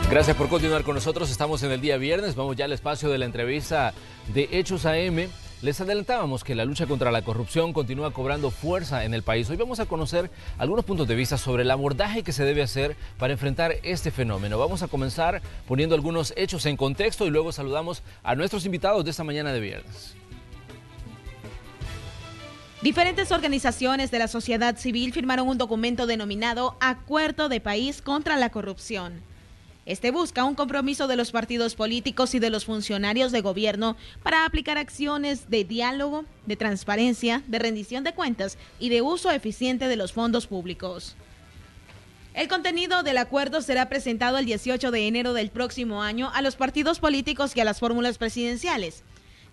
Gracias por continuar con nosotros. Estamos en el día viernes. Vamos ya al espacio de la entrevista de Hechos AM. Les adelantábamos que la lucha contra la corrupción continúa cobrando fuerza en el país. Hoy vamos a conocer algunos puntos de vista sobre el abordaje que se debe hacer para enfrentar este fenómeno. Vamos a comenzar poniendo algunos hechos en contexto y luego saludamos a nuestros invitados de esta mañana de viernes. Diferentes organizaciones de la sociedad civil firmaron un documento denominado Acuerdo de País contra la Corrupción. Este busca un compromiso de los partidos políticos y de los funcionarios de gobierno para aplicar acciones de diálogo, de transparencia, de rendición de cuentas y de uso eficiente de los fondos públicos. El contenido del acuerdo será presentado el 18 de enero del próximo año a los partidos políticos y a las fórmulas presidenciales.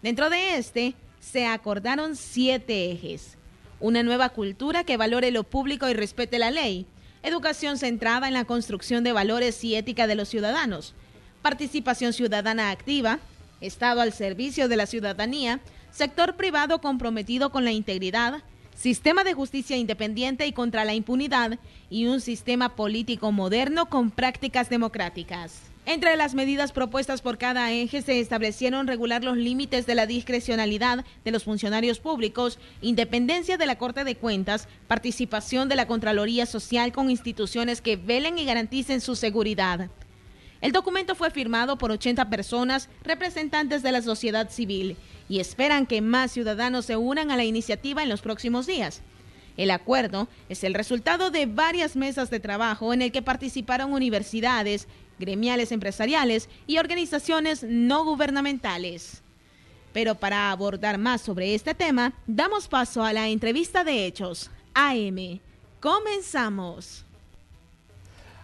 Dentro de este, se acordaron 7 ejes. Una nueva cultura que valore lo público y respete la ley. Educación centrada en la construcción de valores y ética de los ciudadanos, participación ciudadana activa, Estado al servicio de la ciudadanía, sector privado comprometido con la integridad, sistema de justicia independiente y contra la impunidad y un sistema político moderno con prácticas democráticas. Entre las medidas propuestas por cada eje se establecieron regular los límites de la discrecionalidad de los funcionarios públicos, independencia de la Corte de Cuentas, participación de la Contraloría Social con instituciones que velen y garanticen su seguridad. El documento fue firmado por 80 personas, representantes de la sociedad civil, y esperan que más ciudadanos se unan a la iniciativa en los próximos días. El acuerdo es el resultado de varias mesas de trabajo en el que participaron universidades, gremiales empresariales y organizaciones no gubernamentales. Pero para abordar más sobre este tema, damos paso a la entrevista de Hechos AM. Comenzamos.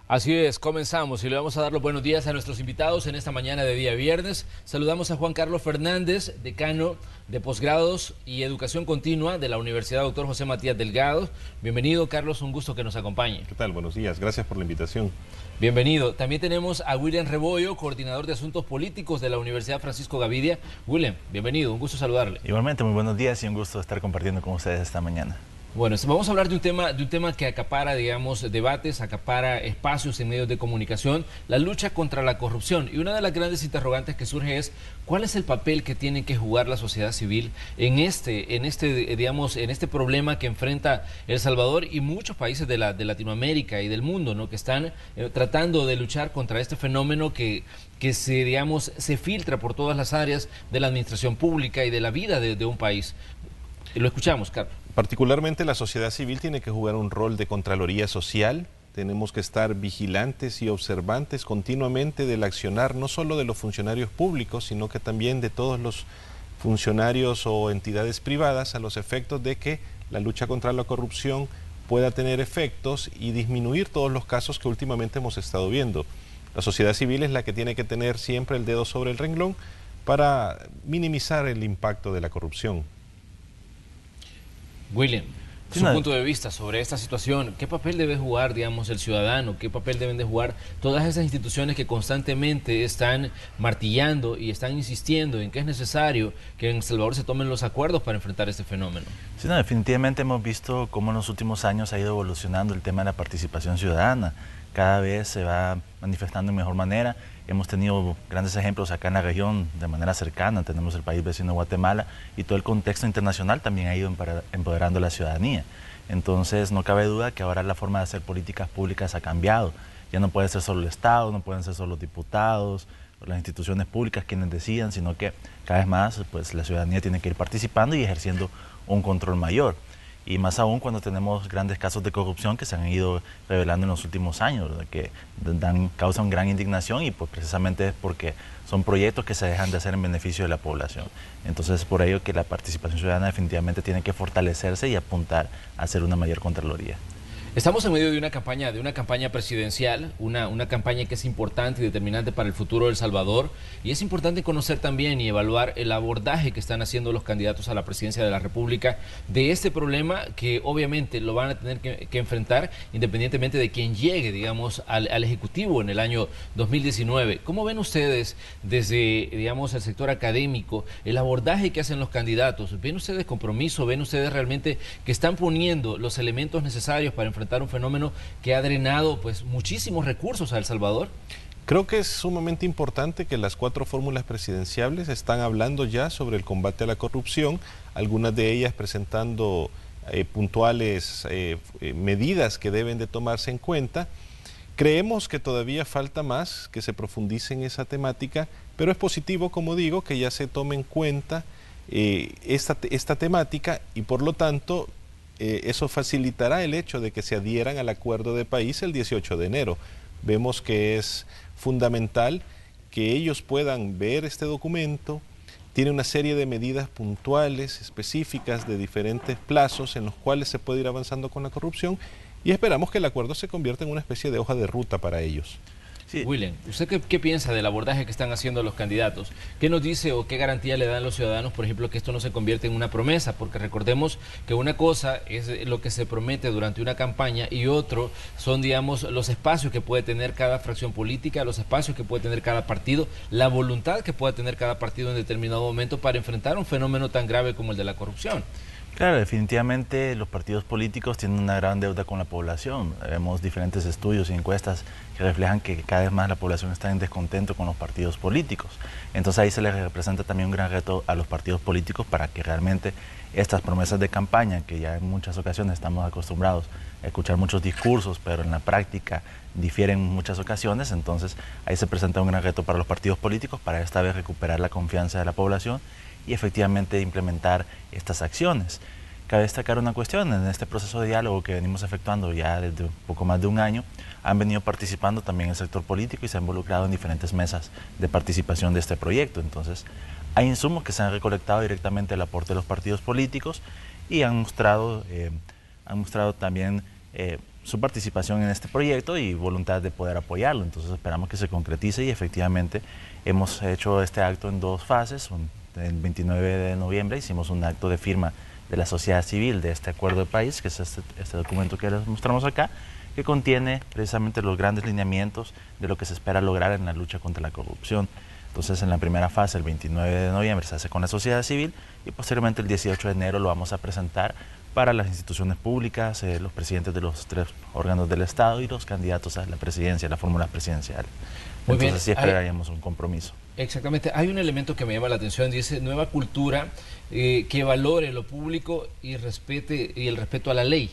Así es, comenzamos y le vamos a dar los buenos días a nuestros invitados en esta mañana de día viernes. Saludamos a Juan Carlos Fernández, decano de posgrados y educación continua de la Universidad Dr. José Matías Delgado. Bienvenido, Carlos, un gusto que nos acompañe. ¿Qué tal? Buenos días, gracias por la invitación. Bienvenido. También tenemos a William Rebollo, coordinador de asuntos políticos de la Universidad Francisco Gavidia. William, bienvenido, un gusto saludarle. Igualmente, muy buenos días y un gusto estar compartiendo con ustedes esta mañana. Bueno, vamos a hablar de un tema que acapara, digamos, debates, acapara espacios en medios de comunicación, la lucha contra la corrupción. Y una de las grandes interrogantes que surge es, ¿cuál es el papel que tiene que jugar la sociedad civil en este problema que enfrenta El Salvador y muchos países de Latinoamérica y del mundo, ¿no? Que están tratando de luchar contra este fenómeno que se filtra por todas las áreas de la administración pública y de la vida de un país? Lo escuchamos, Carlos. Particularmente la sociedad civil tiene que jugar un rol de contraloría social. Tenemos que estar vigilantes y observantes continuamente del accionar no solo de los funcionarios públicos, sino que también de todos los funcionarios o entidades privadas, a los efectos de que la lucha contra la corrupción pueda tener efectos y disminuir todos los casos que últimamente hemos estado viendo. La sociedad civil es la que tiene que tener siempre el dedo sobre el renglón para minimizar el impacto de la corrupción. William, su punto de vista sobre esta situación, ¿qué papel debe jugar, digamos, el ciudadano? ¿Qué papel deben de jugar todas esas instituciones que constantemente están martillando y están insistiendo en que es necesario que en El Salvador se tomen los acuerdos para enfrentar este fenómeno? Sí, definitivamente hemos visto cómo en los últimos años ha ido evolucionando el tema de la participación ciudadana. Cada vez se va manifestando de mejor manera. Hemos tenido grandes ejemplos acá en la región de manera cercana. Tenemos el país vecino Guatemala y todo el contexto internacional también ha ido empoderando a la ciudadanía. Entonces no cabe duda que ahora la forma de hacer políticas públicas ha cambiado. Ya no puede ser solo el Estado, no pueden ser solo los diputados o las instituciones públicas quienes decidan, sino que cada vez más pues, la ciudadanía tiene que ir participando y ejerciendo un control mayor. Y más aún cuando tenemos grandes casos de corrupción que se han ido revelando en los últimos años, ¿verdad? Que causan gran indignación y pues precisamente es porque son proyectos que se dejan de hacer en beneficio de la población. Entonces es por ello que la participación ciudadana definitivamente tiene que fortalecerse y apuntar a hacer una mayor contraloría. Estamos en medio de una campaña presidencial, una campaña que es importante y determinante para el futuro de El Salvador, y es importante conocer también y evaluar el abordaje que están haciendo los candidatos a la presidencia de la República de este problema que obviamente lo van a tener que enfrentar independientemente de quién llegue, digamos, al Ejecutivo en el año 2019. ¿Cómo ven ustedes desde, digamos, el sector académico el abordaje que hacen los candidatos? ¿Ven ustedes compromiso? ¿Ven ustedes realmente que están poniendo los elementos necesarios para enfrentar un fenómeno que ha drenado pues muchísimos recursos a El Salvador? Creo que es sumamente importante que las 4 fórmulas presidenciales están hablando ya sobre el combate a la corrupción, algunas de ellas presentando puntuales medidas que deben de tomarse en cuenta. Creemos que todavía falta más que se profundice en esa temática, pero es positivo, como digo, que ya se tome en cuenta esta temática y por lo tanto eso facilitará el hecho de que se adhieran al acuerdo de país el 18 de enero. Vemos que es fundamental que ellos puedan ver este documento. Tiene una serie de medidas puntuales, específicas, de diferentes plazos en los cuales se puede ir avanzando con la corrupción y esperamos que el acuerdo se convierta en una especie de hoja de ruta para ellos. Sí. William, ¿usted qué piensa del abordaje que están haciendo los candidatos? ¿Qué nos dice o qué garantía le dan los ciudadanos, por ejemplo, que esto no se convierte en una promesa? Porque recordemos que una cosa es lo que se promete durante una campaña y otro son, digamos, los espacios que puede tener cada fracción política, los espacios que puede tener cada partido, la voluntad que pueda tener cada partido en determinado momento para enfrentar un fenómeno tan grave como el de la corrupción. Claro, definitivamente los partidos políticos tienen una gran deuda con la población. Vemos diferentes estudios y encuestas que reflejan que cada vez más la población está en descontento con los partidos políticos. Entonces ahí se les representa también un gran reto a los partidos políticos para que realmente estas promesas de campaña, que ya en muchas ocasiones estamos acostumbrados a escuchar muchos discursos, pero en la práctica difieren en muchas ocasiones, entonces ahí se presenta un gran reto para los partidos políticos para esta vez recuperar la confianza de la población y efectivamente implementar estas acciones. Cabe destacar una cuestión: en este proceso de diálogo que venimos efectuando ya desde un poco más de un año, han venido participando también el sector político y se han involucrado en diferentes mesas de participación de este proyecto. Entonces, hay insumos que se han recolectado directamente del aporte de los partidos políticos y han mostrado también su participación en este proyecto y voluntad de poder apoyarlo. Entonces, esperamos que se concretice y efectivamente hemos hecho este acto en 2 fases. El 29 de noviembre hicimos un acto de firma de la sociedad civil de este acuerdo de país, que es este documento que les mostramos acá, que contiene precisamente los grandes lineamientos de lo que se espera lograr en la lucha contra la corrupción. Entonces, en la primera fase, el 29 de noviembre, se hace con la sociedad civil y posteriormente el 18 de enero lo vamos a presentar para las instituciones públicas, los presidentes de los 3 órganos del Estado y los candidatos a la presidencia, a la fórmula presidencial. Muy Entonces, bien. sí esperaríamos un compromiso. Exactamente. Hay un elemento que me llama la atención, dice nueva cultura que valore lo público y respete el respeto a la ley.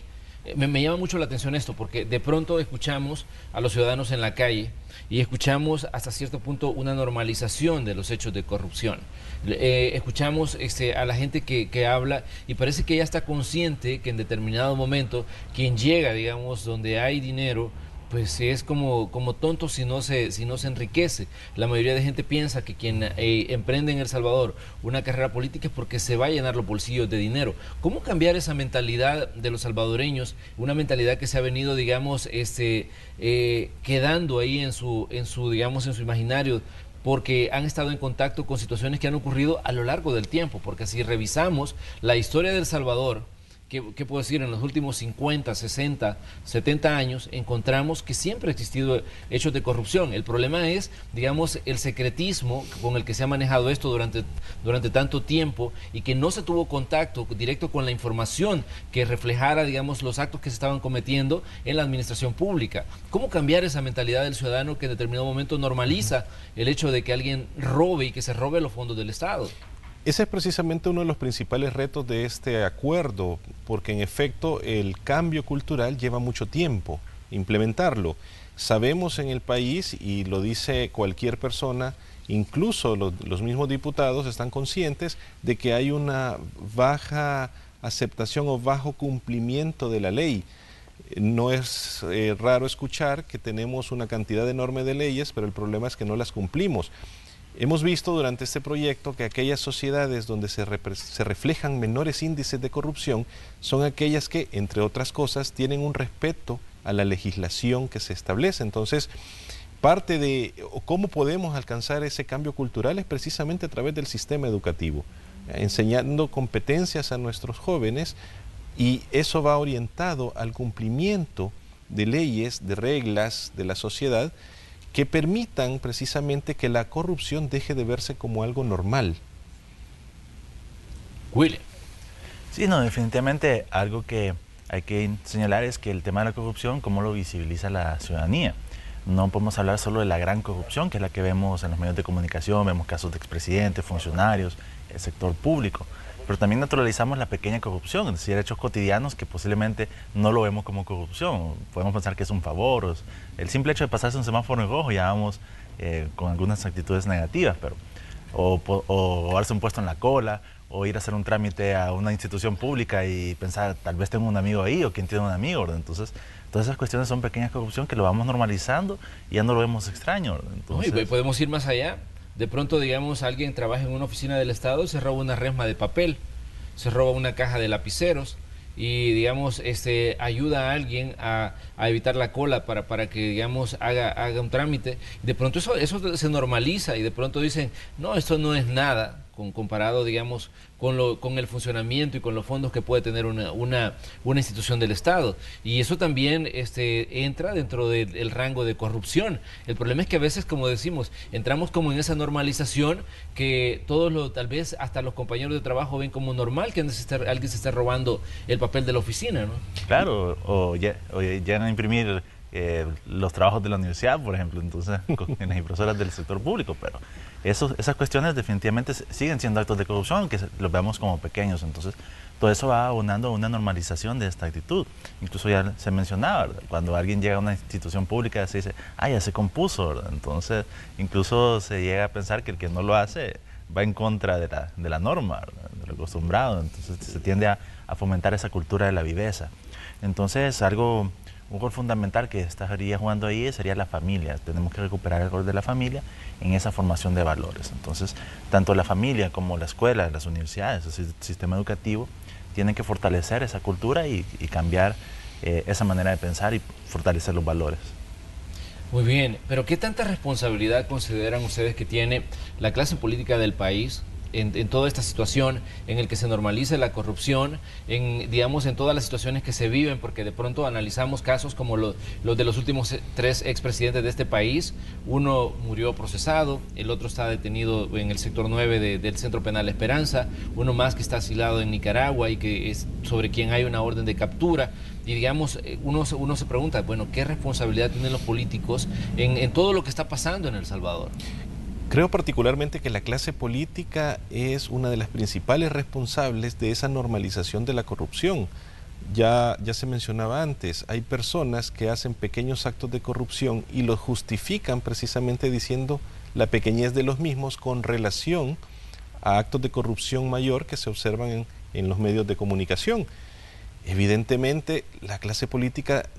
Me llama mucho la atención esto, porque de pronto escuchamos a los ciudadanos en la calle y escuchamos hasta cierto punto una normalización de los hechos de corrupción. Escuchamos a la gente que habla y parece que ya está consciente que en determinado momento quien llega, digamos, donde hay dinero, pues es como tonto si no se enriquece. La mayoría de gente piensa que quien emprende en El Salvador una carrera política es porque se va a llenar los bolsillos de dinero. ¿Cómo cambiar esa mentalidad de los salvadoreños? Una mentalidad que se ha venido, digamos, quedando ahí en su imaginario, porque han estado en contacto con situaciones que han ocurrido a lo largo del tiempo. Porque si revisamos la historia de El Salvador, ¿qué puedo decir? En los últimos 50, 60, 70 años encontramos que siempre ha existido hechos de corrupción. El problema es, digamos, el secretismo con el que se ha manejado esto durante tanto tiempo y que no se tuvo contacto directo con la información que reflejara, digamos, los actos que se estaban cometiendo en la administración pública. ¿Cómo cambiar esa mentalidad del ciudadano que en determinado momento normaliza el hecho de que alguien robe y que se robe los fondos del Estado? Ese es precisamente uno de los principales retos de este acuerdo, porque en efecto el cambio cultural lleva mucho tiempo implementarlo. Sabemos en el país, y lo dice cualquier persona, incluso los mismos diputados están conscientes de que hay una baja aceptación o bajo cumplimiento de la ley. No es raro escuchar que tenemos una cantidad enorme de leyes, pero el problema es que no las cumplimos. Hemos visto durante este proyecto que aquellas sociedades donde se reflejan menores índices de corrupción son aquellas que, entre otras cosas, tienen un respeto a la legislación que se establece. Entonces, parte de cómo podemos alcanzar ese cambio cultural es precisamente a través del sistema educativo, enseñando competencias a nuestros jóvenes, y eso va orientado al cumplimiento de leyes, de reglas de la sociedad, que permitan precisamente que la corrupción deje de verse como algo normal. William. Sí, no, definitivamente algo que hay que señalar es que el tema de la corrupción, cómo lo visibiliza la ciudadanía. No podemos hablar solo de la gran corrupción, que es la que vemos en los medios de comunicación, vemos casos de expresidentes, funcionarios, el sector público, pero también naturalizamos la pequeña corrupción, es decir, hechos cotidianos que posiblemente no lo vemos como corrupción. Podemos pensar que es un favor, o el simple hecho de pasarse un semáforo en rojo ya vamos con algunas actitudes negativas, pero o darse un puesto en la cola, o ir a hacer un trámite a una institución pública y pensar, tal vez tengo un amigo ahí, o quién tiene un amigo, ¿verdad? Entonces, todas esas cuestiones son pequeñas corrupción que lo vamos normalizando y ya no lo vemos extraño, ¿verdad? Entonces, no, y podemos ir más allá. De pronto, digamos, alguien trabaja en una oficina del Estado y se roba una resma de papel, se roba una caja de lapiceros y, digamos, ayuda a alguien a evitar la cola para que, digamos, haga un trámite. De pronto eso se normaliza y de pronto dicen, no, esto no es nada comparado, digamos, con el funcionamiento y con los fondos que puede tener una institución del Estado. Y eso también entra dentro del rango de corrupción. El problema es que a veces, como decimos, entramos como en esa normalización que tal vez hasta los compañeros de trabajo ven como normal que alguien se esté robando el papel de la oficina, ¿no? claro, o llegan a imprimir los trabajos de la universidad, por ejemplo, entonces en las impresoras del sector público, pero esas cuestiones definitivamente siguen siendo actos de corrupción, aunque los veamos como pequeños. Entonces todo eso va abonando a una normalización de esta actitud. Incluso ya se mencionaba, ¿verdad? Cuando alguien llega a una institución pública se dice, ya se compuso, ¿verdad? Entonces incluso se llega a pensar que el que no lo hace va en contra de la norma, ¿verdad? De lo acostumbrado. Entonces se tiende a fomentar esa cultura de la viveza. Entonces un rol fundamental que estaría jugando ahí sería la familia. Tenemos que recuperar el rol de la familia en esa formación de valores. Entonces, tanto la familia como la escuela, las universidades, el sistema educativo, tienen que fortalecer esa cultura y cambiar esa manera de pensar y fortalecer los valores. Muy bien, pero ¿qué tanta responsabilidad consideran ustedes que tiene la clase política del país en toda esta situación, en el que se normalice la corrupción, digamos, en todas las situaciones que se viven? Porque de pronto analizamos casos como los de los últimos 3 expresidentes de este país. Uno murió procesado, el otro está detenido en el sector 9 del Centro Penal Esperanza, uno más que está asilado en Nicaragua y que es sobre quien hay una orden de captura. Y, digamos, uno se pregunta, bueno, ¿qué responsabilidad tienen los políticos en todo lo que está pasando en El Salvador? Creo particularmente que la clase política es una de las principales responsables de esa normalización de la corrupción. Ya se mencionaba antes, hay personas que hacen pequeños actos de corrupción y los justifican precisamente diciendo la pequeñez de los mismos con relación a actos de corrupción mayor que se observan en los medios de comunicación. Evidentemente, la clase política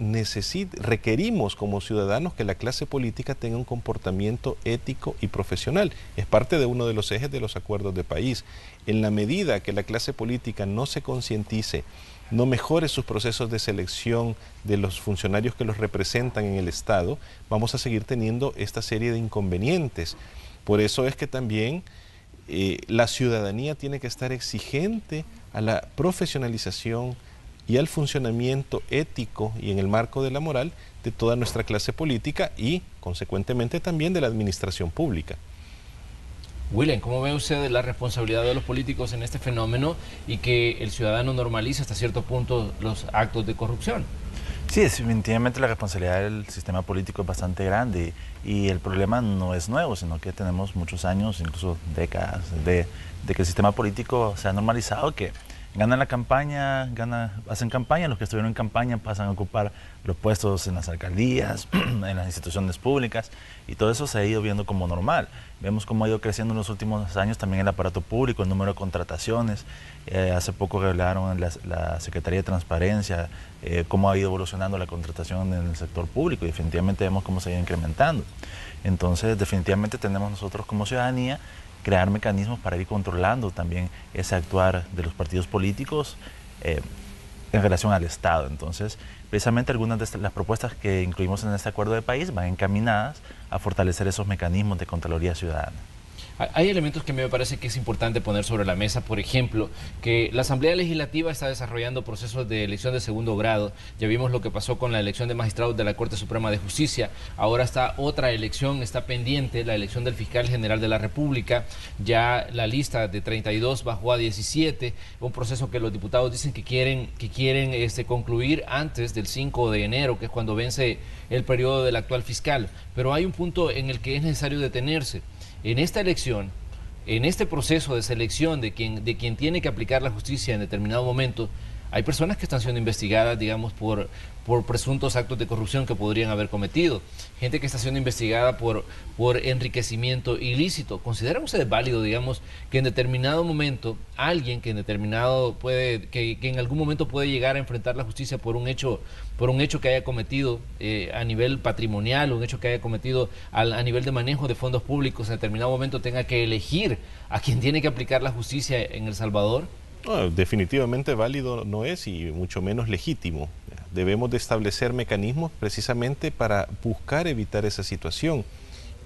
requerimos como ciudadanos que la clase política tenga un comportamiento ético y profesional. Es parte de uno de los ejes de los acuerdos de país. En la medida que la clase política no se concientice, no mejore sus procesos de selección de los funcionarios que los representan en el Estado, vamos a seguir teniendo esta serie de inconvenientes. Por eso es que también la ciudadanía tiene que estar exigente a la profesionalización y al funcionamiento ético y en el marco de la moral de toda nuestra clase política y, consecuentemente, también de la administración pública. William, ¿cómo ve usted la responsabilidad de los políticos en este fenómeno y que el ciudadano normalice hasta cierto punto los actos de corrupción? Sí, definitivamente la responsabilidad del sistema político es bastante grande y el problema no es nuevo, sino que tenemos muchos años, incluso décadas, de que el sistema político se ha normalizado, que ganan la campaña, hacen campaña, los que estuvieron en campaña pasan a ocupar los puestos en las alcaldías, en las instituciones públicas, y todo eso se ha ido viendo como normal. Vemos cómo ha ido creciendo en los últimos años también el aparato público, el número de contrataciones. Hace poco revelaron la Secretaría de Transparencia cómo ha ido evolucionando la contratación en el sector público, y definitivamente vemos cómo se ha ido incrementando. Entonces, definitivamente tenemos nosotros como ciudadanía crear mecanismos para ir controlando también ese actuar de los partidos políticos en relación al Estado. Entonces, precisamente algunas de las propuestas que incluimos en este acuerdo de país van encaminadas a fortalecer esos mecanismos de Contraloría Ciudadana. Hay elementos que me parece que es importante poner sobre la mesa, por ejemplo, que la Asamblea Legislativa está desarrollando procesos de elección de segundo grado. Ya vimos lo que pasó con la elección de magistrados de la Corte Suprema de Justicia. Ahora está otra elección, está pendiente, la elección del fiscal general de la República. Ya la lista de 32 bajó a 17, un proceso que los diputados dicen que quieren concluir antes del 5 de enero, que es cuando vence el periodo del actual fiscal. Pero hay un punto en el que es necesario detenerse. En esta elección, en este proceso de selección de quien tiene que aplicar la justicia en determinado momento, hay personas que están siendo investigadas, digamos, por presuntos actos de corrupción que podrían haber cometido. Gente que está siendo investigada por enriquecimiento ilícito. ¿Consideran ustedes válido, digamos, que en determinado momento alguien que en algún momento puede llegar a enfrentar la justicia por un hecho que haya cometido a nivel patrimonial, un hecho que haya cometido a nivel de manejo de fondos públicos, en determinado momento tenga que elegir a quien tiene que aplicar la justicia en El Salvador? No, definitivamente válido no es y mucho menos legítimo. Debemos de establecer mecanismos precisamente para buscar evitar esa situación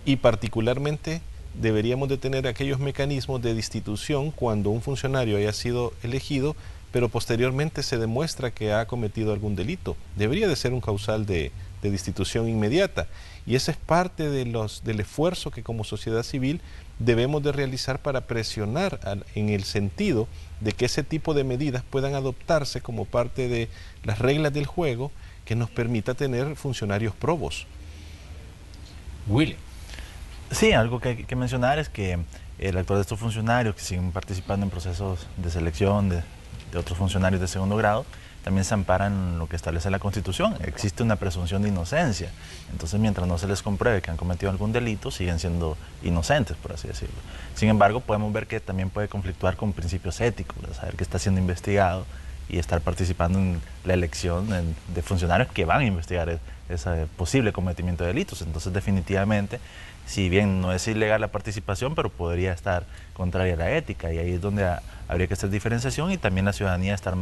y particularmente deberíamos de tener aquellos mecanismos de destitución cuando un funcionario haya sido elegido pero posteriormente se demuestra que ha cometido algún delito. Debería de ser un causal de destitución inmediata y esa es parte del esfuerzo que como sociedad civil debemos de realizar para presionar en el sentido de que ese tipo de medidas puedan adoptarse como parte de las reglas del juego que nos permita tener funcionarios probos. Willy. Sí, algo que hay que mencionar es que el actual de estos funcionarios que siguen participando en procesos de selección de otros funcionarios de segundo grado, también se amparan en lo que establece la Constitución. Existe una presunción de inocencia. Entonces, mientras no se les compruebe que han cometido algún delito, siguen siendo inocentes, por así decirlo. Sin embargo, podemos ver que también puede conflictuar con principios éticos, de saber que está siendo investigado y estar participando en la elección de funcionarios que van a investigar ese posible cometimiento de delitos. Entonces, definitivamente, si bien no es ilegal la participación, pero podría estar contraria a la ética, y ahí es donde habría que hacer diferenciación y también la ciudadanía estar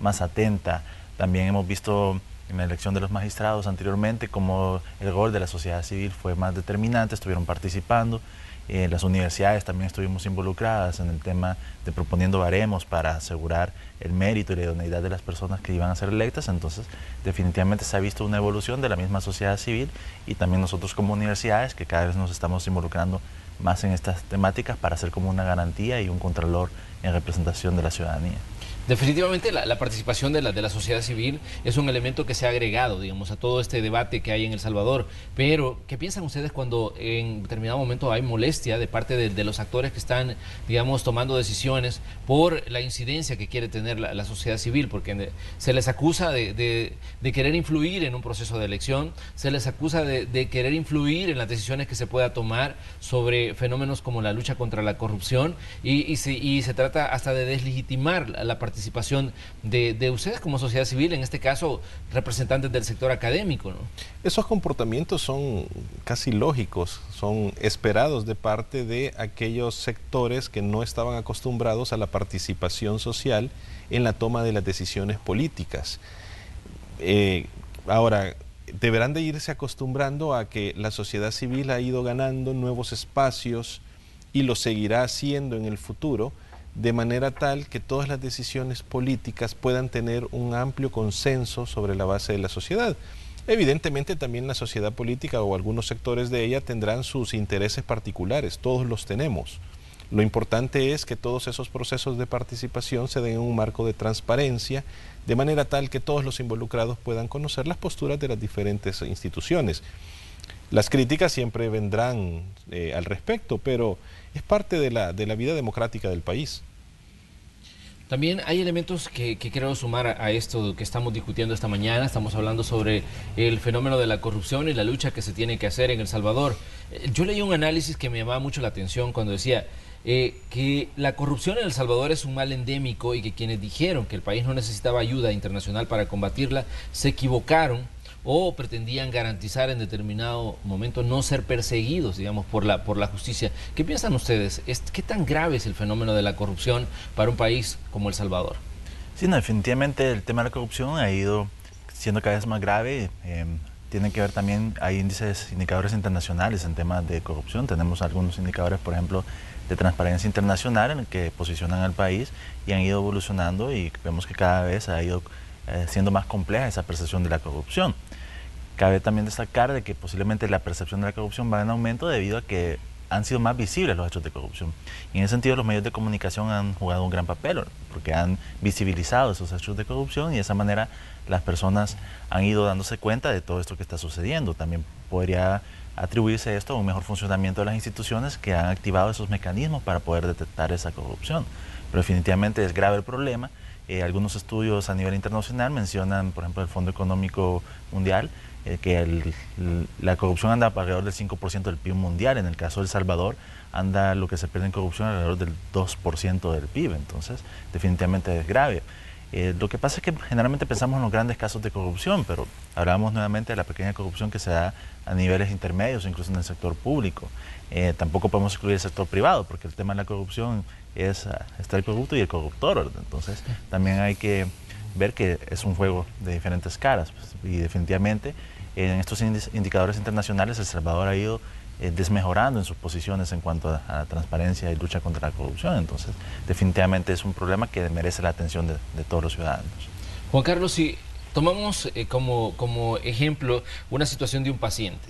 más atenta. También hemos visto en la elección de los magistrados anteriormente como el rol de la sociedad civil fue más determinante, estuvieron participando. Las universidades también estuvimos involucradas en el tema de proponiendo baremos para asegurar el mérito y la idoneidad de las personas que iban a ser electas. Entonces, definitivamente se ha visto una evolución de la misma sociedad civil y también nosotros como universidades que cada vez nos estamos involucrando más en estas temáticas para hacer como una garantía y un contralor en representación de la ciudadanía. Definitivamente la participación de la sociedad civil es un elemento que se ha agregado, digamos, a todo este debate que hay en El Salvador. Pero, ¿qué piensan ustedes cuando en determinado momento hay molestia de parte de los actores que están, digamos, tomando decisiones por la incidencia que quiere tener la sociedad civil? Porque se les acusa de querer influir en un proceso de elección, se les acusa de querer influir en las decisiones que se pueda tomar sobre fenómenos como la lucha contra la corrupción y se trata hasta de deslegitimar la participación de ustedes como sociedad civil, en este caso representantes del sector académico, ¿no? Esos comportamientos son casi lógicos, son esperados de parte de aquellos sectores que no estaban acostumbrados a la participación social en la toma de las decisiones políticas. Ahora, deberán de irse acostumbrando a que la sociedad civil ha ido ganando nuevos espacios y lo seguirá haciendo en el futuro, de manera tal que todas las decisiones políticas puedan tener un amplio consenso sobre la base de la sociedad. Evidentemente también la sociedad política o algunos sectores de ella tendrán sus intereses particulares, todos los tenemos. Lo importante es que todos esos procesos de participación se den en un marco de transparencia, de manera tal que todos los involucrados puedan conocer las posturas de las diferentes instituciones. Las críticas siempre vendrán al respecto, pero es parte de la vida democrática del país. También hay elementos que quiero sumar a esto que estamos discutiendo esta mañana. Estamos hablando sobre el fenómeno de la corrupción y la lucha que se tiene que hacer en El Salvador. Yo leí un análisis que me llamaba mucho la atención cuando decía que la corrupción en El Salvador es un mal endémico y que quienes dijeron que el país no necesitaba ayuda internacional para combatirla se equivocaron o pretendían garantizar en determinado momento no ser perseguidos, digamos, por la justicia. ¿Qué piensan ustedes? ¿Qué tan grave es el fenómeno de la corrupción para un país como El Salvador? Sí, no, definitivamente el tema de la corrupción ha ido siendo cada vez más grave. tiene que ver también, hay indicadores internacionales en temas de corrupción. Tenemos algunos indicadores, por ejemplo, de Transparencia Internacional, en el que posicionan al país y han ido evolucionando, y vemos que cada vez ha ido siendo más compleja esa percepción de la corrupción. Cabe también destacar de que posiblemente la percepción de la corrupción va en aumento debido a que han sido más visibles los hechos de corrupción. Y en ese sentido los medios de comunicación han jugado un gran papel, porque han visibilizado esos hechos de corrupción, y de esa manera las personas han ido dándose cuenta de todo esto que está sucediendo. También podría atribuirse esto a un mejor funcionamiento de las instituciones que han activado esos mecanismos para poder detectar esa corrupción. Pero definitivamente es grave el problema. Algunos estudios a nivel internacional mencionan, por ejemplo, el Fondo Económico Mundial, que la corrupción anda alrededor del 5% del PIB mundial. En el caso de El Salvador, anda lo que se pierde en corrupción alrededor del 2% del PIB. Entonces, definitivamente es grave. Lo que pasa es que generalmente pensamos en los grandes casos de corrupción, pero hablamos nuevamente de la pequeña corrupción que se da a niveles intermedios, incluso en el sector público. Tampoco podemos excluir el sector privado, porque el tema de la corrupción está el corrupto y el corruptor, ¿verdad? Entonces, también hay que ver que es un juego de diferentes caras, pues, y definitivamente en estos indicadores internacionales El Salvador ha ido desmejorando en sus posiciones en cuanto a transparencia y lucha contra la corrupción. Entonces, definitivamente es un problema que merece la atención de todos los ciudadanos. Juan Carlos, si tomamos como ejemplo una situación de un paciente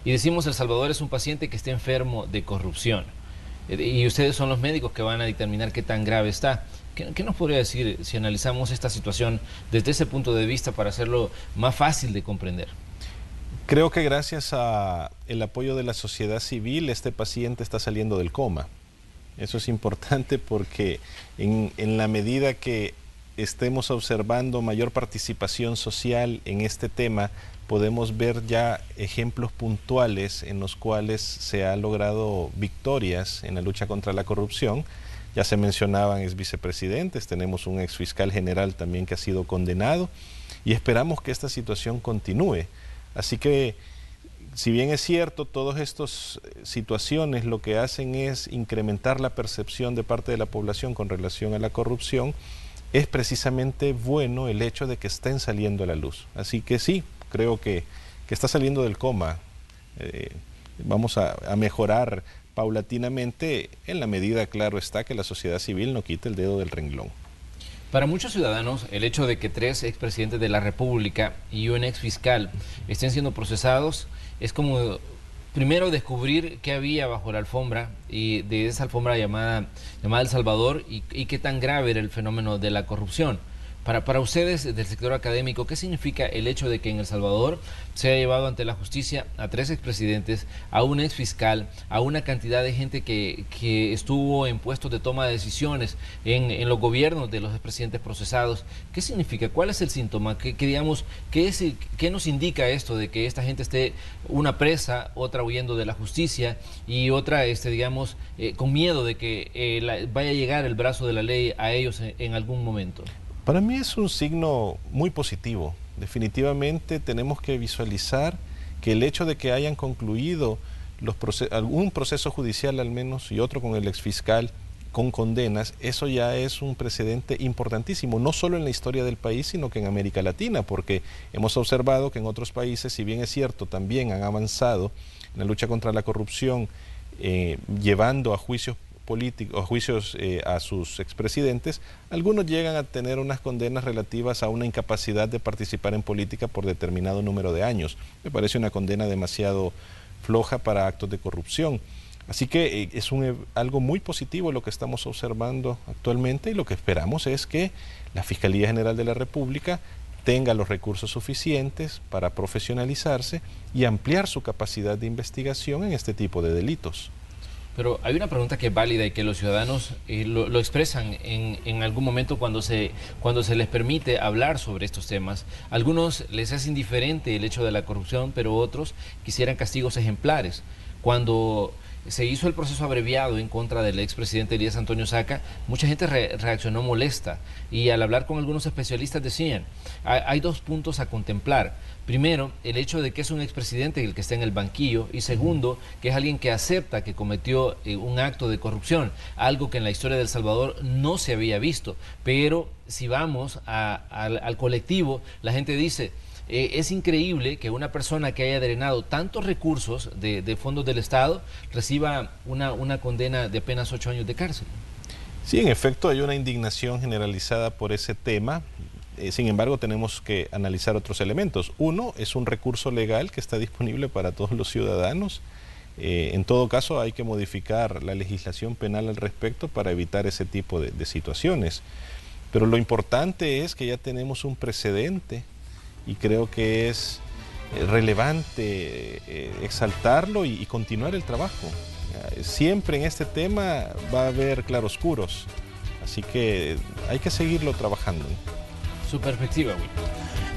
y decimos El Salvador es un paciente que está enfermo de corrupción, y ustedes son los médicos que van a determinar qué tan grave está. ¿Qué nos podría decir si analizamos esta situación desde ese punto de vista para hacerlo más fácil de comprender? Creo que gracias al apoyo de la sociedad civil, este paciente está saliendo del coma. Eso es importante porque en la medida que estemos observando mayor participación social en este tema, podemos ver ya ejemplos puntuales en los cuales se ha logrado victorias en la lucha contra la corrupción. Ya se mencionaban ex vicepresidentes, tenemos un ex fiscal general también que ha sido condenado, y esperamos que esta situación continúe. Así que, si bien es cierto, todas estas situaciones lo que hacen es incrementar la percepción de parte de la población con relación a la corrupción, es precisamente bueno el hecho de que estén saliendo a la luz. Así que sí, creo que está saliendo del coma. Vamos a mejorar paulatinamente, en la medida, claro está, que la sociedad civil no quite el dedo del renglón. Para muchos ciudadanos, el hecho de que 3 expresidentes de la República y un exfiscal estén siendo procesados es como, primero, descubrir qué había bajo la alfombra, y de esa alfombra llamada El Salvador, y qué tan grave era el fenómeno de la corrupción. Para ustedes del sector académico, ¿qué significa el hecho de que en El Salvador se haya llevado ante la justicia a 3 expresidentes, a un exfiscal, a una cantidad de gente que estuvo en puestos de toma de decisiones en los gobiernos de los expresidentes procesados? ¿Qué significa? ¿Cuál es el síntoma? ¿Qué nos indica esto de que esta gente esté, una presa, otra huyendo de la justicia y otra, digamos, con miedo de que vaya a llegar el brazo de la ley a ellos en algún momento? Para mí es un signo muy positivo. Definitivamente tenemos que visualizar que el hecho de que hayan concluido algún proceso judicial al menos, y otro con el exfiscal, con condenas, eso ya es un precedente importantísimo, no solo en la historia del país, sino que en América Latina, porque hemos observado que en otros países, si bien es cierto, también han avanzado en la lucha contra la corrupción, llevando a juicios políticos, a sus expresidentes. Algunos llegan a tener unas condenas relativas a una incapacidad de participar en política por determinado número de años. Me parece una condena demasiado floja para actos de corrupción. Así que es algo muy positivo lo que estamos observando actualmente, y lo que esperamos es que la Fiscalía General de la República tenga los recursos suficientes para profesionalizarse y ampliar su capacidad de investigación en este tipo de delitos. Pero hay una pregunta que es válida y que los ciudadanos lo expresan en algún momento cuando se les permite hablar sobre estos temas. A algunos les es indiferente el hecho de la corrupción, pero otros quisieran castigos ejemplares. Cuando se hizo el proceso abreviado en contra del expresidente Elías Antonio Saca, mucha gente reaccionó molesta, y al hablar con algunos especialistas decían, hay 2 puntos a contemplar. Primero, el hecho de que es un expresidente el que está en el banquillo, y segundo, que es alguien que acepta que cometió un acto de corrupción, algo que en la historia de El Salvador no se había visto. Pero si vamos al colectivo, la gente dice, Es increíble que una persona que haya drenado tantos recursos de fondos del Estado reciba una condena de apenas 8 años de cárcel. Sí, en efecto hay una indignación generalizada por ese tema. Sin embargo, tenemos que analizar otros elementos. Uno, es un recurso legal que está disponible para todos los ciudadanos. En todo caso, hay que modificar la legislación penal al respecto para evitar ese tipo de situaciones. Pero lo importante es que ya tenemos un precedente y creo que es relevante exaltarlo y continuar el trabajo. Siempre en este tema va a haber claroscuros, así que hay que seguirlo trabajando. Su perspectiva, Will.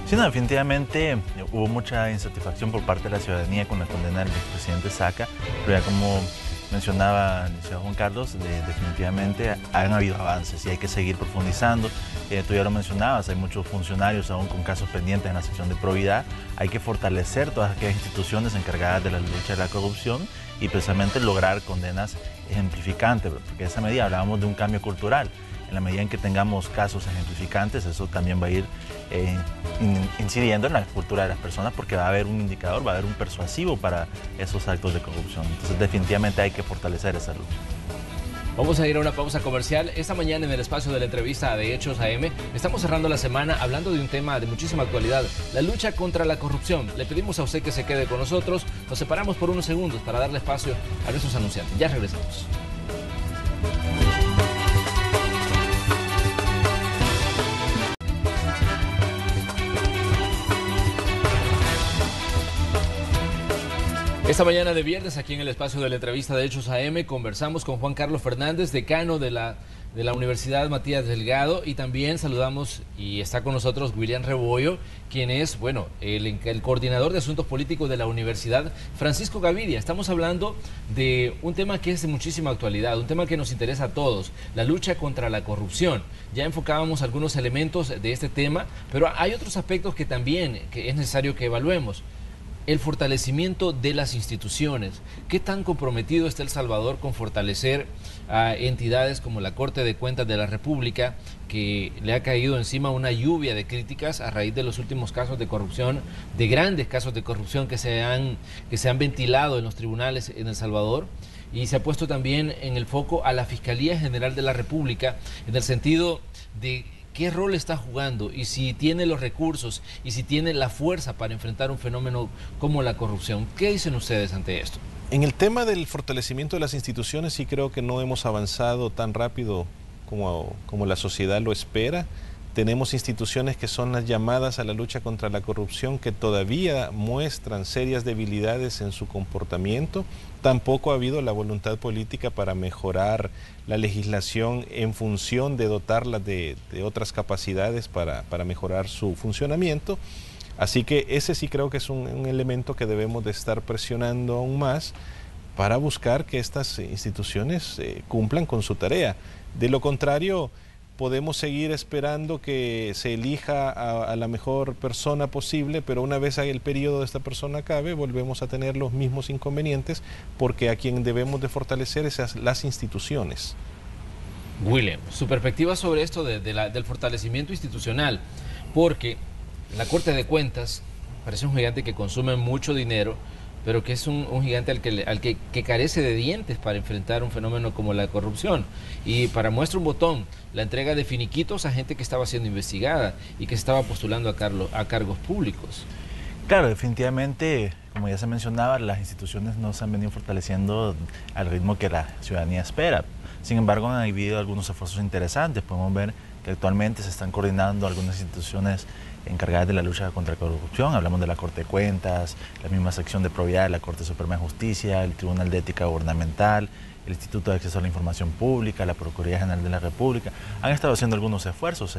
Sí, no, definitivamente hubo mucha insatisfacción por parte de la ciudadanía con la condena del expresidente Saca, pero ya como mencionaba el licenciado Juan Carlos, definitivamente han habido avances y hay que seguir profundizando. Tú ya lo mencionabas, hay muchos funcionarios aún con casos pendientes en la sección de probidad. Hay que fortalecer todas aquellas instituciones encargadas de la lucha de la corrupción y precisamente lograr condenas ejemplificantes, porque de esa medida hablábamos de un cambio cultural. En la medida en que tengamos casos ejemplificantes, eso también va a ir incidiendo en la cultura de las personas, porque va a haber un indicador, va a haber un persuasivo para esos actos de corrupción. Entonces definitivamente hay que fortalecer esa lucha. Vamos a ir a una pausa comercial. Esta mañana en el espacio de la entrevista de Hechos AM estamos cerrando la semana hablando de un tema de muchísima actualidad, la lucha contra la corrupción. Le pedimos a usted que se quede con nosotros. Nos separamos por unos segundos para darle espacio a nuestros anunciantes. Ya regresamos. Esta mañana de viernes, aquí en el espacio de la entrevista de Hechos AM, conversamos con Juan Carlos Fernández, decano de la Universidad Matías Delgado, y también saludamos y está con nosotros William Rebollo, quien es, bueno, el coordinador de asuntos políticos de la Universidad Francisco Gaviria. Estamos hablando de un tema que es de muchísima actualidad, un tema que nos interesa a todos, la lucha contra la corrupción. Ya enfocábamos algunos elementos de este tema, pero hay otros aspectos que también es necesario que evaluemos. El fortalecimiento de las instituciones. ¿Qué tan comprometido está El Salvador con fortalecer a entidades como la Corte de Cuentas de la República, que le ha caído encima una lluvia de críticas a raíz de los últimos casos de corrupción, de grandes casos de corrupción que se han ventilado en los tribunales en El Salvador? Y se ha puesto también en el foco a la Fiscalía General de la República, en el sentido de qué rol está jugando y si tiene los recursos y si tiene la fuerza para enfrentar un fenómeno como la corrupción. ¿Qué dicen ustedes ante esto? En el tema del fortalecimiento de las instituciones sí creo que no hemos avanzado tan rápido como la sociedad lo espera. Tenemos instituciones que son las llamadas a la lucha contra la corrupción que todavía muestran serias debilidades en su comportamiento. Tampoco ha habido la voluntad política para mejorar la legislación en función de dotarlas de otras capacidades para mejorar su funcionamiento. Así que ese sí creo que es un elemento que debemos de estar presionando aún más para buscar que estas instituciones cumplan con su tarea. De lo contrario, podemos seguir esperando que se elija a la mejor persona posible, pero una vez el periodo de esta persona acabe, volvemos a tener los mismos inconvenientes, porque a quien debemos de fortalecer es las instituciones. William, su perspectiva sobre esto del fortalecimiento institucional, porque la Corte de Cuentas parece un gigante que consume mucho dinero, pero que es un gigante que carece de dientes para enfrentar un fenómeno como la corrupción. Y para muestra un botón, la entrega de finiquitos a gente que estaba siendo investigada y que se estaba postulando a cargos públicos. Claro, definitivamente, como ya se mencionaba, las instituciones no se han venido fortaleciendo al ritmo que la ciudadanía espera. Sin embargo, han habido algunos esfuerzos interesantes. Podemos ver que actualmente se están coordinando algunas instituciones encargadas de la lucha contra la corrupción. Hablamos de la Corte de Cuentas, la misma sección de probidad de la Corte Suprema de Justicia, el Tribunal de Ética Gubernamental, el Instituto de Acceso a la Información Pública, la Procuraduría General de la República. Han estado haciendo algunos esfuerzos.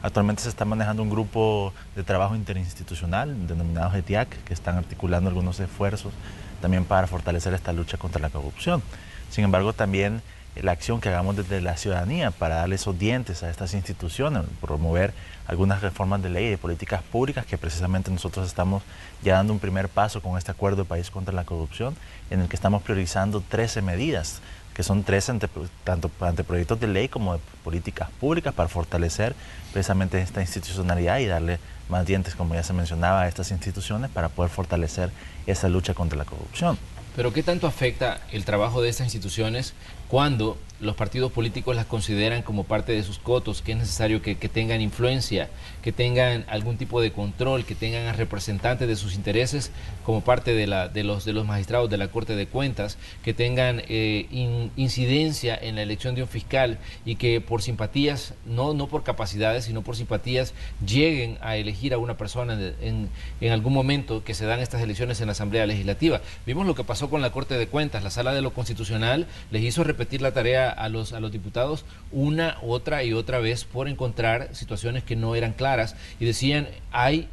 Actualmente se está manejando un grupo de trabajo interinstitucional denominado GETIAC, que están articulando algunos esfuerzos también para fortalecer esta lucha contra la corrupción. Sin embargo, también la acción que hagamos desde la ciudadanía para darle esos dientes a estas instituciones, promover algunas reformas de ley y de políticas públicas, que precisamente nosotros estamos ya dando un primer paso con este acuerdo de país contra la corrupción, en el que estamos priorizando 13 medidas, que son 13 tanto anteproyectos de ley como de políticas públicas para fortalecer precisamente esta institucionalidad y darle más dientes, como ya se mencionaba, a estas instituciones para poder fortalecer esa lucha contra la corrupción. Pero ¿qué tanto afecta el trabajo de estas instituciones cuando los partidos políticos las consideran como parte de sus cotos, que es necesario que tengan influencia, que tengan algún tipo de control, que tengan a representantes de sus intereses como parte de los magistrados de la Corte de Cuentas, que tengan incidencia en la elección de un fiscal y que por simpatías, no por capacidades, sino por simpatías, lleguen a elegir a una persona en algún momento que se dan estas elecciones en la Asamblea Legislativa? Vimos lo que pasó con la Corte de Cuentas. La Sala de lo Constitucional les hizo repetir la tarea a los diputados una, otra y otra vez por encontrar situaciones que no eran claras y decían hay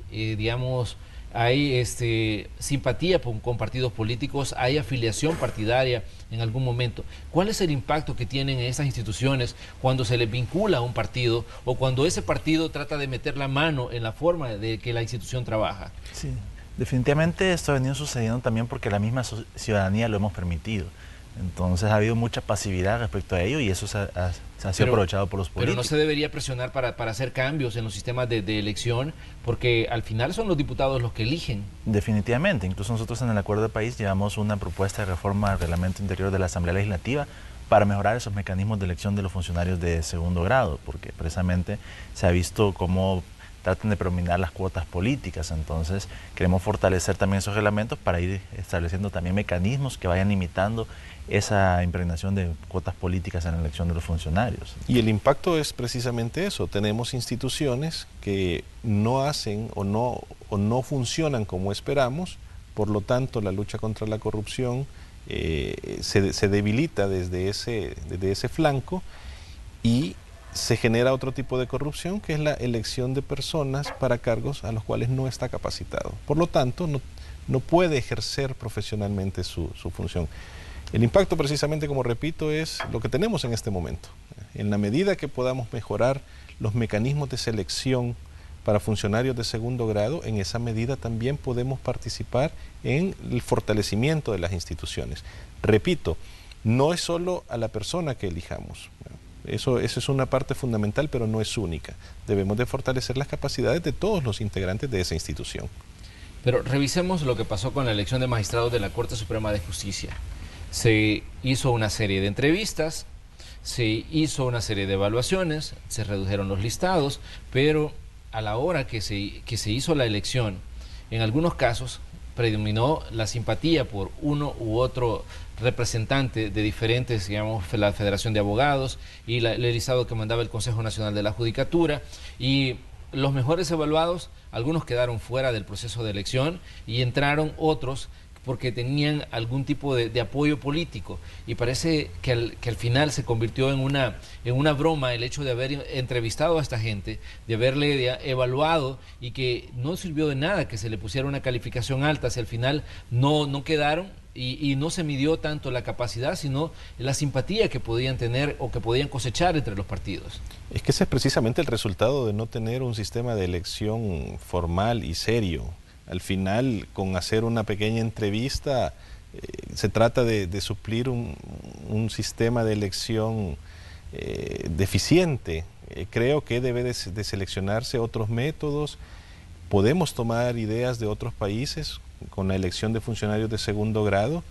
simpatía con partidos políticos, hay afiliación partidaria en algún momento. ¿Cuál es el impacto que tienen esas instituciones cuando se les vincula a un partido o cuando ese partido trata de meter la mano en la forma de que la institución trabaja? Sí, definitivamente esto ha venido sucediendo también porque la misma ciudadanía lo hemos permitido. Entonces ha habido mucha pasividad respecto a ello y eso se ha sido aprovechado por los políticos. Pero no se debería presionar para hacer cambios en los sistemas de elección, porque al final son los diputados los que eligen. Definitivamente, incluso nosotros en el Acuerdo de País llevamos una propuesta de reforma al reglamento interior de la Asamblea Legislativa para mejorar esos mecanismos de elección de los funcionarios de segundo grado, porque precisamente se ha visto cómo tratan de predominar las cuotas políticas. Entonces queremos fortalecer también esos reglamentos para ir estableciendo también mecanismos que vayan limitando esa impregnación de cuotas políticas en la elección de los funcionarios. Y el impacto es precisamente eso. Tenemos instituciones que no hacen o no funcionan como esperamos, por lo tanto la lucha contra la corrupción se debilita desde ese flanco y se genera otro tipo de corrupción, que es la elección de personas para cargos a los cuales no está capacitado. Por lo tanto, no puede ejercer profesionalmente su función. El impacto, precisamente, como repito, es lo que tenemos en este momento. En la medida que podamos mejorar los mecanismos de selección para funcionarios de segundo grado, en esa medida también podemos participar en el fortalecimiento de las instituciones. Repito, no es solo a la persona que elijamos. Eso es una parte fundamental, pero no es única. Debemos de fortalecer las capacidades de todos los integrantes de esa institución. Pero revisemos lo que pasó con la elección de magistrados de la Corte Suprema de Justicia. Se hizo una serie de entrevistas, se hizo una serie de evaluaciones, se redujeron los listados, pero a la hora que se hizo la elección, en algunos casos predominó la simpatía por uno u otro representante de diferentes, digamos, la Federación de Abogados y el listado que mandaba el Consejo Nacional de la Judicatura, y los mejores evaluados, algunos quedaron fuera del proceso de elección y entraron otros porque tenían algún tipo de apoyo político, y parece que al final se convirtió en una broma el hecho de haber entrevistado a esta gente, de haberle evaluado y que no sirvió de nada que se le pusiera una calificación alta, si al final no quedaron y no se midió tanto la capacidad, sino la simpatía que podían tener o que podían cosechar entre los partidos. Es que ese es precisamente el resultado de no tener un sistema de elección formal y serio. Al final, con hacer una pequeña entrevista, se trata de suplir un sistema de elección deficiente. Creo que debe de seleccionarse otros métodos. Podemos tomar ideas de otros países con la elección de funcionarios de segundo grado,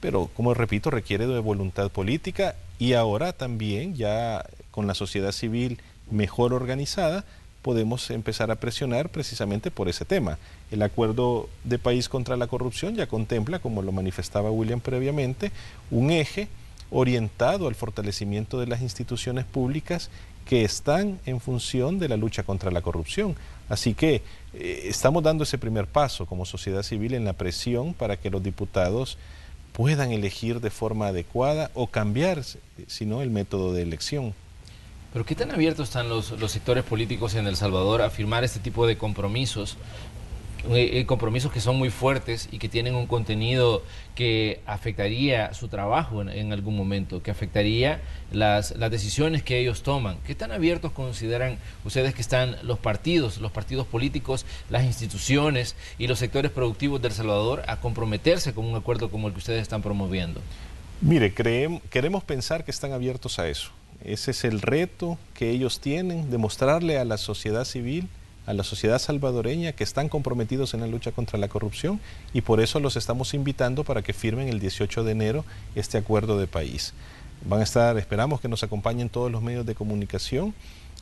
pero, como repito, requiere de voluntad política, y ahora también, ya con la sociedad civil mejor organizada, podemos empezar a presionar precisamente por ese tema. El Acuerdo de País contra la Corrupción ya contempla, como lo manifestaba William previamente, un eje orientado al fortalecimiento de las instituciones públicas que están en función de la lucha contra la corrupción. Así que estamos dando ese primer paso como sociedad civil en la presión para que los diputados puedan elegir de forma adecuada o cambiar, si no, el método de elección. Pero ¿qué tan abiertos están los sectores políticos en El Salvador a firmar este tipo de compromisos? Compromisos que son muy fuertes y que tienen un contenido que afectaría su trabajo en algún momento, que afectaría las decisiones que ellos toman. ¿Qué tan abiertos consideran ustedes que están los partidos políticos, las instituciones y los sectores productivos de El Salvador a comprometerse con un acuerdo como el que ustedes están promoviendo? Mire, queremos pensar que están abiertos a eso. Ese es el reto que ellos tienen, demostrarle a la sociedad civil, a la sociedad salvadoreña que están comprometidos en la lucha contra la corrupción, y por eso los estamos invitando para que firmen el 18 de enero este acuerdo de país. Van a estar, esperamos que nos acompañen todos los medios de comunicación.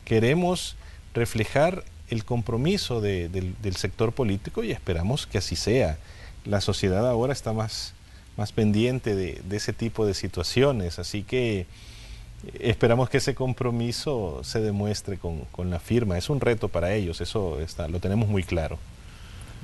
Queremos reflejar el compromiso del sector político y esperamos que así sea. La sociedad ahora está más pendiente de ese tipo de situaciones, así que esperamos que ese compromiso se demuestre con la firma. Es un reto para ellos, eso lo tenemos muy claro.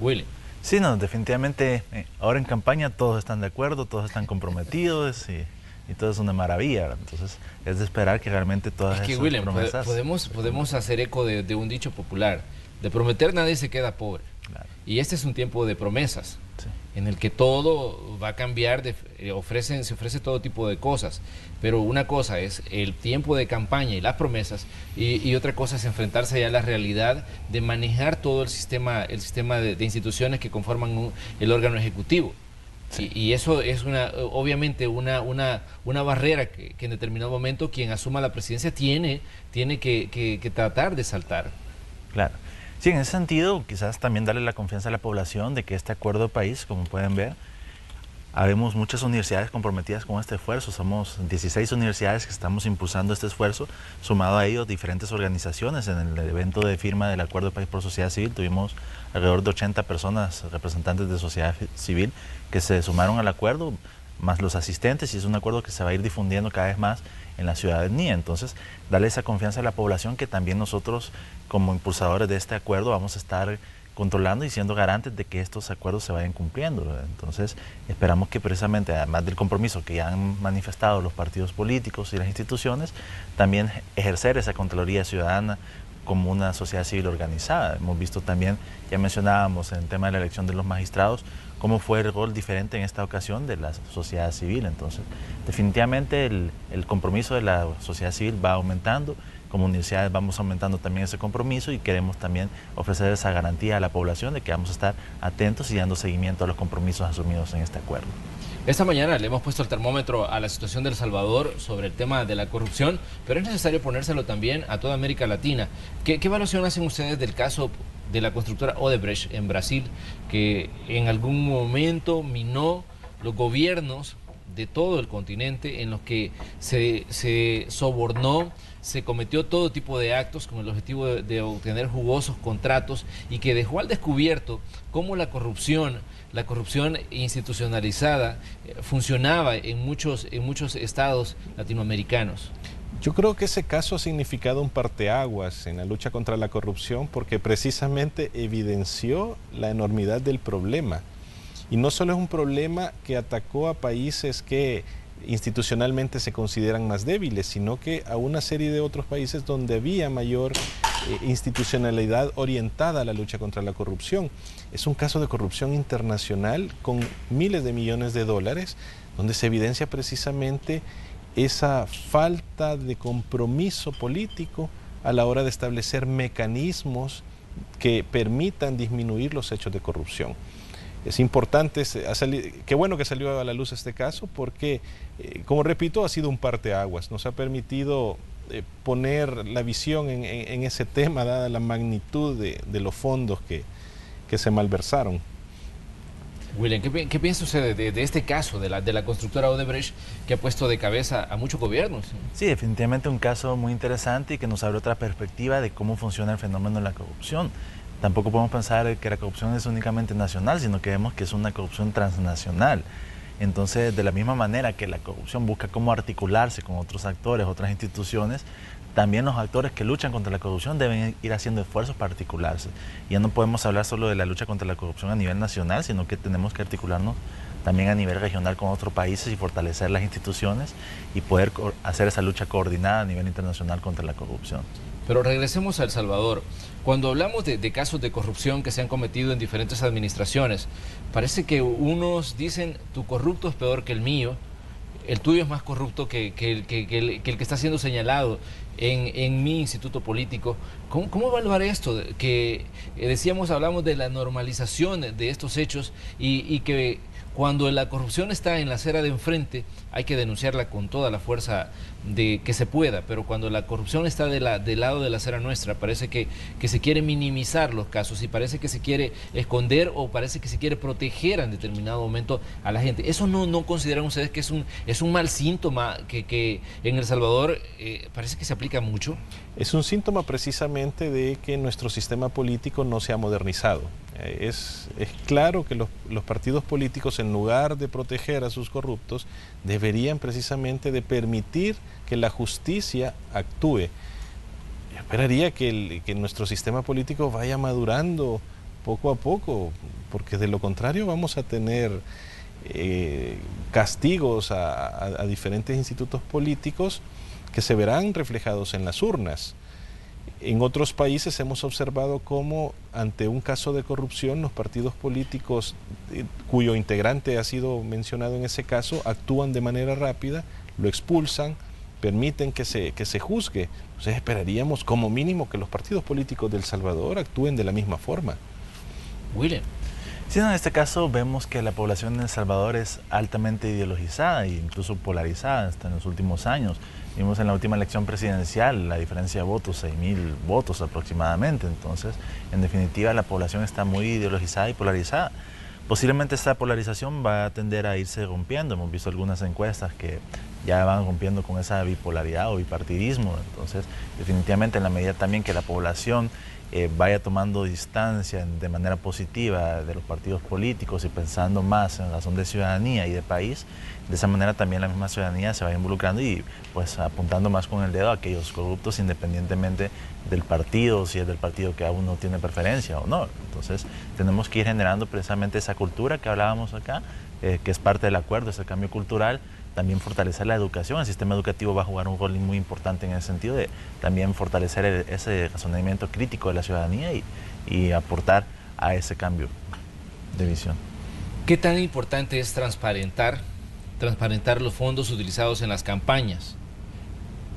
Willy. Sí, no, definitivamente ahora en campaña todos están de acuerdo, todos están comprometidos y todo es una maravilla. Entonces es de esperar que realmente todas esas promesas... podemos hacer eco de un dicho popular: de prometer nadie se queda pobre. Claro. Y este es un tiempo de promesas, sí, en el que todo va a cambiar, se ofrece todo tipo de cosas, pero una cosa es el tiempo de campaña y las promesas, y otra cosa es enfrentarse ya a la realidad de manejar todo el sistema de instituciones que conforman el órgano ejecutivo. Sí. Y eso es obviamente una barrera que en determinado momento quien asuma la presidencia tiene que tratar de saltar. Claro. Sí, en ese sentido, quizás también darle la confianza a la población de que este acuerdo de país, como pueden ver, habemos muchas universidades comprometidas con este esfuerzo. Somos 16 universidades que estamos impulsando este esfuerzo, sumado a ello diferentes organizaciones. En el evento de firma del Acuerdo de País por Sociedad Civil tuvimos alrededor de 80 personas, representantes de sociedad civil, que se sumaron al acuerdo, más los asistentes, y es un acuerdo que se va a ir difundiendo cada vez más en la ciudadanía. Entonces, darle esa confianza a la población, que también nosotros, como impulsadores de este acuerdo, vamos a estar controlando y siendo garantes de que estos acuerdos se vayan cumpliendo. Entonces, esperamos que precisamente, además del compromiso que ya han manifestado los partidos políticos y las instituciones, también ejercer esa Contraloría Ciudadana como una sociedad civil organizada. Hemos visto también, ya mencionábamos en el tema de la elección de los magistrados, cómo fue el rol diferente en esta ocasión de la sociedad civil. Entonces, definitivamente el compromiso de la sociedad civil va aumentando. Como universidades vamos aumentando también ese compromiso y queremos también ofrecer esa garantía a la población de que vamos a estar atentos y dando seguimiento a los compromisos asumidos en este acuerdo. Esta mañana le hemos puesto el termómetro a la situación de El Salvador sobre el tema de la corrupción, pero es necesario ponérselo también a toda América Latina. ¿Qué evaluación hacen ustedes del caso de la constructora Odebrecht en Brasil, que en algún momento minó los gobiernos de todo el continente, en los que se sobornó, se cometió todo tipo de actos con el objetivo de obtener jugosos contratos, y que dejó al descubierto cómo la corrupción institucionalizada funcionaba en muchos estados latinoamericanos? Yo creo que ese caso ha significado un parteaguas en la lucha contra la corrupción, porque precisamente evidenció la enormidad del problema. Y no solo es un problema que atacó a países que institucionalmente se consideran más débiles, sino que a una serie de otros países donde había mayor institucionalidad orientada a la lucha contra la corrupción. Es un caso de corrupción internacional con miles de millones de dólares, donde se evidencia precisamente esa falta de compromiso político a la hora de establecer mecanismos que permitan disminuir los hechos de corrupción. Es importante, qué bueno que salió a la luz este caso, porque, como repito, ha sido un parteaguas. Nos ha permitido poner la visión en ese tema, dada la magnitud de los fondos que se malversaron. William, ¿qué piensa usted de este caso de la constructora Odebrecht, que ha puesto de cabeza a muchos gobiernos? Sí, definitivamente un caso muy interesante y que nos abre otra perspectiva de cómo funciona el fenómeno de la corrupción. Tampoco podemos pensar que la corrupción es únicamente nacional, sino que vemos que es una corrupción transnacional. Entonces, de la misma manera que la corrupción busca cómo articularse con otros actores, otras instituciones, también los actores que luchan contra la corrupción deben ir haciendo esfuerzos para articularse. Ya no podemos hablar solo de la lucha contra la corrupción a nivel nacional, sino que tenemos que articularnos también a nivel regional con otros países y fortalecer las instituciones y poder hacer esa lucha coordinada a nivel internacional contra la corrupción. Pero regresemos a El Salvador. Cuando hablamos de casos de corrupción que se han cometido en diferentes administraciones, parece que unos dicen: tu corrupto es peor que el mío, el tuyo es más corrupto que el que está siendo señalado en mi instituto político. ¿Cómo evaluar esto? Que hablamos de la normalización de estos hechos, y que Cuando la corrupción está en la acera de enfrente, hay que denunciarla con toda la fuerza que se pueda, pero cuando la corrupción está del lado de la acera nuestra, parece que se quiere minimizar los casos y parece que se quiere esconder o parece que se quiere proteger en determinado momento a la gente. ¿Eso no consideran ustedes que es un mal síntoma que en El Salvador parece que se aplica mucho? Es un síntoma precisamente de que nuestro sistema político no se ha modernizado. Es claro que los partidos políticos, en lugar de proteger a sus corruptos, deberían precisamente de permitir que la justicia actúe. Yo esperaría que nuestro sistema político vaya madurando poco a poco, porque de lo contrario vamos a tener castigos a diferentes institutos políticos que se verán reflejados en las urnas. En otros países hemos observado cómo ante un caso de corrupción los partidos políticos cuyo integrante ha sido mencionado en ese caso actúan de manera rápida, lo expulsan, permiten que se juzgue. Entonces esperaríamos como mínimo que los partidos políticos de El Salvador actúen de la misma forma. William. Sí, en este caso vemos que la población de El Salvador es altamente ideologizada e incluso polarizada hasta en los últimos años. Vimos en la última elección presidencial la diferencia de votos, 6.000 votos aproximadamente. Entonces, en definitiva, la población está muy ideologizada y polarizada. Posiblemente esta polarización va a tender a irse rompiendo. Hemos visto algunas encuestas que ya van rompiendo con esa bipolaridad o bipartidismo. Entonces, definitivamente, en la medida también que la población vaya tomando distancia de manera positiva de los partidos políticos y pensando más en razón de ciudadanía y de país, de esa manera también la misma ciudadanía se va involucrando y pues apuntando más con el dedo a aquellos corruptos independientemente del partido, si es del partido que aún no tiene preferencia o no. Entonces tenemos que ir generando precisamente esa cultura que hablábamos acá, que es parte del acuerdo, ese cambio cultural. También fortalecer la educación, el sistema educativo va a jugar un rol muy importante en el sentido de también fortalecer ese razonamiento crítico de la ciudadanía y aportar a ese cambio de visión. ¿Qué tan importante es transparentar los fondos utilizados en las campañas?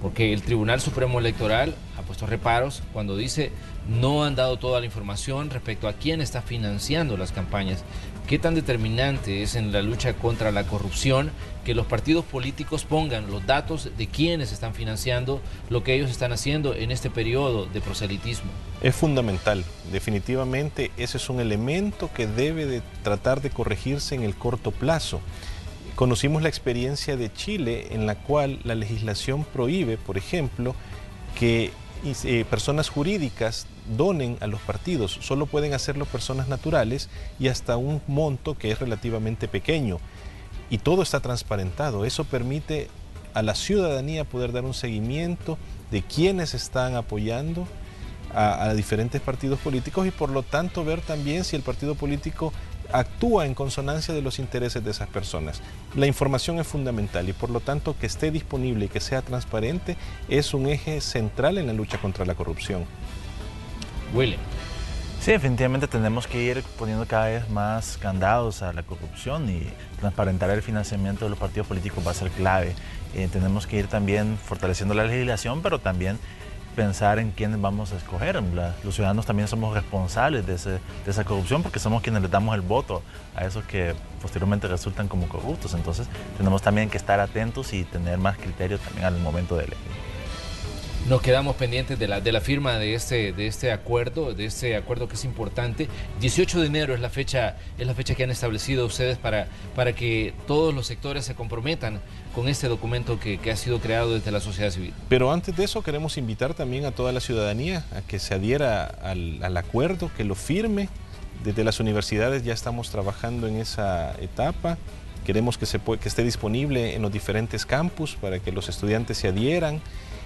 Porque el Tribunal Supremo Electoral ha puesto reparos cuando dice no han dado toda la información respecto a quién está financiando las campañas. ¿Qué tan determinante es en la lucha contra la corrupción que los partidos políticos pongan los datos de quiénes están financiando lo que ellos están haciendo en este periodo de proselitismo? Es fundamental, definitivamente ese es un elemento que debe de tratar de corregirse en el corto plazo. Conocimos la experiencia de Chile en la cual la legislación prohíbe, por ejemplo, que personas jurídicas donen a los partidos. Solo pueden hacerlo personas naturales y hasta un monto que es relativamente pequeño. Y todo está transparentado. Eso permite a la ciudadanía poder dar un seguimiento de quiénes están apoyando a diferentes partidos políticos y por lo tanto ver también si el partido político actúa en consonancia de los intereses de esas personas. La información es fundamental y por lo tanto que esté disponible y que sea transparente es un eje central en la lucha contra la corrupción. William. Sí, definitivamente tenemos que ir poniendo cada vez más candados a la corrupción y transparentar el financiamiento de los partidos políticos va a ser clave. Tenemos que ir también fortaleciendo la legislación, pero también pensar en quiénes vamos a escoger. Los ciudadanos también somos responsables de esa corrupción porque somos quienes les damos el voto a esos que posteriormente resultan como corruptos. Entonces tenemos también que estar atentos y tener más criterio también al momento de elegir. Nos quedamos pendientes de la firma de este acuerdo que es importante. 18 de enero es la fecha que han establecido ustedes para que todos los sectores se comprometan con este documento que ha sido creado desde la sociedad civil. Pero antes de eso queremos invitar también a toda la ciudadanía a que se adhiera al acuerdo, que lo firme. Desde las universidades ya estamos trabajando en esa etapa. Queremos que esté disponible en los diferentes campus para que los estudiantes se adhieran.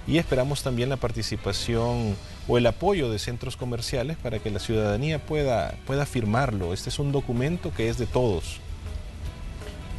Y esperamos también la participación o el apoyo de centros comerciales para que la ciudadanía pueda firmarlo. Este es un documento que es de todos.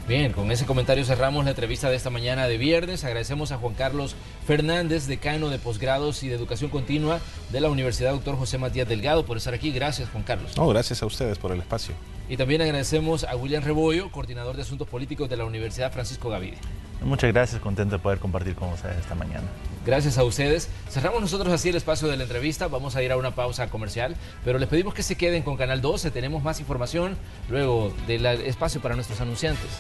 Bien, con ese comentario cerramos la entrevista de esta mañana de viernes. Agradecemos a Juan Carlos Fernández, decano de posgrados y de educación continua de la Universidad Dr. José Matías Delgado, por estar aquí. Gracias, Juan Carlos. No, gracias a ustedes por el espacio. Y también agradecemos a William Rebollo, coordinador de asuntos políticos de la Universidad Francisco Gavide. Muchas gracias, contento de poder compartir con ustedes esta mañana. Gracias a ustedes. Cerramos nosotros así el espacio de la entrevista. Vamos a ir a una pausa comercial, pero les pedimos que se queden con Canal 12. Tenemos más información luego del espacio para nuestros anunciantes.